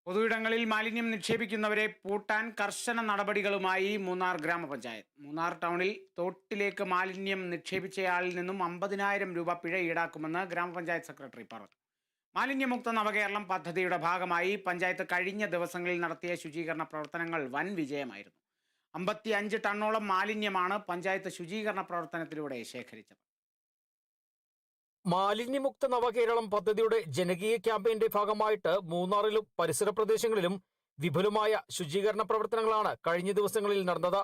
പൊതുയിടങ്ങളിൽ മാലിന്യം നിക്ഷേപിക്കുന്നവരെ പൂട്ടാൻ കർശന നടപടികളുമായി മൂന്നാർ ഗ്രാമപഞ്ചായത്ത്. മൂന്നാർ ടൗണിൽ തോട്ടിലേക്ക് മാലിന്യം നിക്ഷേപിച്ചയാളിൽ നിന്നും 50,000 രൂപ പിഴ ഈടാക്കുമെന്ന് ഗ്രാമപഞ്ചായത്ത് സെക്രട്ടറി പറഞ്ഞു. മാലിന്യമുക്ത നവകേരളം പദ്ധതിയുടെ ഭാഗമായി പഞ്ചായത്ത് കഴിഞ്ഞ ദിവസങ്ങളിൽ നടത്തിയ ശുചീകരണ പ്രവർത്തനങ്ങൾ വൻ വിജയമായിരുന്നു. 55 ടണ്ണോളം മാലിന്യമാണ് പഞ്ചായത്ത് ശുചീകരണ പ്രവർത്തനത്തിലൂടെ ശേഖരിച്ചത്. മാലിന്യമുക്ത നവകേരളം പദ്ധതിയുടെ ജനകീയ ക്യാമ്പയിന്റെ ഭാഗമായിട്ട് മൂന്നാറിലും പരിസര പ്രദേശങ്ങളിലും വിപുലമായ ശുചീകരണ പ്രവർത്തനങ്ങളാണ് കഴിഞ്ഞ ദിവസങ്ങളിൽ നടന്നത്.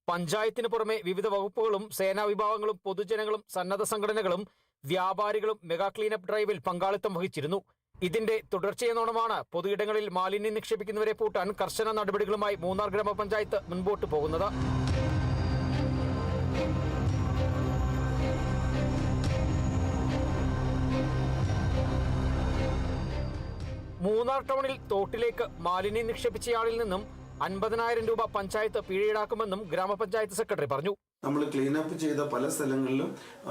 പഞ്ചായത്തിന് പുറമെ വിവിധ വകുപ്പുകളും സേനാ വിഭാഗങ്ങളും പൊതുജനങ്ങളും സന്നദ്ധ സംഘടനകളും വ്യാപാരികളും മെഗാ ക്ലീനപ്പ് ഡ്രൈവിൽ പങ്കാളിത്തം വഹിച്ചിരുന്നു. ഇതിന്റെ തുടർച്ചയെന്നോണമാണ് പൊതുയിടങ്ങളിൽ മാലിന്യം നിക്ഷേപിക്കുന്നവരെ പൂട്ടാൻ കർശന നടപടികളുമായി മൂന്നാർ ഗ്രാമപഞ്ചായത്ത് മുൻപോട്ട് പോകുന്നത്. മൂന്നാർ ടൗണിൽ തോട്ടിലേക്ക് മാലിന്യം നിക്ഷേപിച്ചയാളിൽ നിന്നും 50,000 രൂപ പഞ്ചായത്ത് പിഴ ഈടാക്കുമെന്നും ഗ്രാമപഞ്ചായത്ത് സെക്രട്ടറി പറഞ്ഞു. നമ്മൾ ക്ലീനപ്പ് ചെയ്ത പല സ്ഥലങ്ങളിലും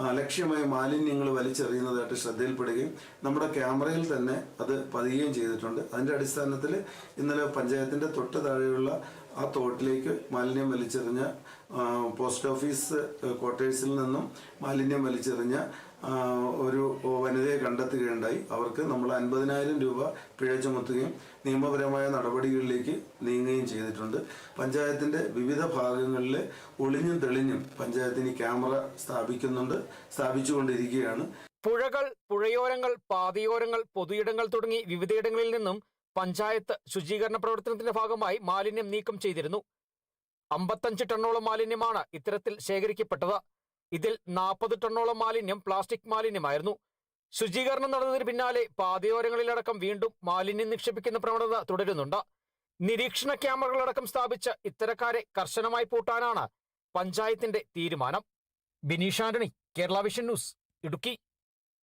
അലക്ഷ്യമായ മാലിന്യങ്ങൾ വലിച്ചെറിയുന്നതായിട്ട് ശ്രദ്ധയിൽപ്പെടുകയും നമ്മുടെ ക്യാമറയിൽ തന്നെ അത് പതിയുകയും ചെയ്തിട്ടുണ്ട്. അതിൻ്റെ അടിസ്ഥാനത്തിൽ ഇന്നലെ പഞ്ചായത്തിൻ്റെ തൊട്ട് താഴെയുള്ള ആ തോട്ടിലേക്ക് മാലിന്യം വലിച്ചെറിഞ്ഞ പോസ്റ്റ് ഓഫീസ് ക്വാർട്ടേഴ്സിൽ നിന്നും മാലിന്യം വലിച്ചെറിഞ്ഞ ഒരു വനിതയെ കണ്ടെത്തുകയുണ്ടായി. അവർക്ക് നമ്മൾ 50,000 രൂപ പിഴ ചുമത്തുകയും നിയമപരമായ നടപടികളിലേക്ക് നീങ്ങുകയും ചെയ്തിട്ടുണ്ട്. പഞ്ചായത്തിൻ്റെ വിവിധ ഭാഗങ്ങളിൽ ഒളിഞ്ഞും തെളിഞ്ഞും പഞ്ചായത്തിന് ക്യാമറ സ്ഥാപിച്ചുകൊണ്ടിരിക്കുകയാണ്. പുഴകൾ, പുഴയോരങ്ങൾ, പാതയോരങ്ങൾ, പൊതുയിടങ്ങൾ തുടങ്ങി വിവിധയിടങ്ങളിൽ നിന്നും പഞ്ചായത്ത് ശുചീകരണ പ്രവർത്തനത്തിന്റെ ഭാഗമായി മാലിന്യം നീക്കം ചെയ്തിരുന്നു. 55 ടണ്ണോളം മാലിന്യമാണ് ഇത്തരത്തിൽ ശേഖരിക്കപ്പെട്ടത്. ഇതിൽ 40 ടണ്ണോളം മാലിന്യം പ്ലാസ്റ്റിക് മാലിന്യമായിരുന്നു. ശുചീകരണം നടന്നതിന് പിന്നാലെ പാതയോരങ്ങളിലടക്കം വീണ്ടും മാലിന്യം നിക്ഷേപിക്കുന്ന പ്രവണത തുടരുന്നുണ്ട്. നിരീക്ഷണ ക്യാമറകളടക്കം സ്ഥാപിച്ച് ഇത്തരക്കാരെ കർശനമായി പൂട്ടാനാണ് പഞ്ചായത്തിന്റെ തീരുമാനം. Bineesh Antony, Kerala vision news, Idukki.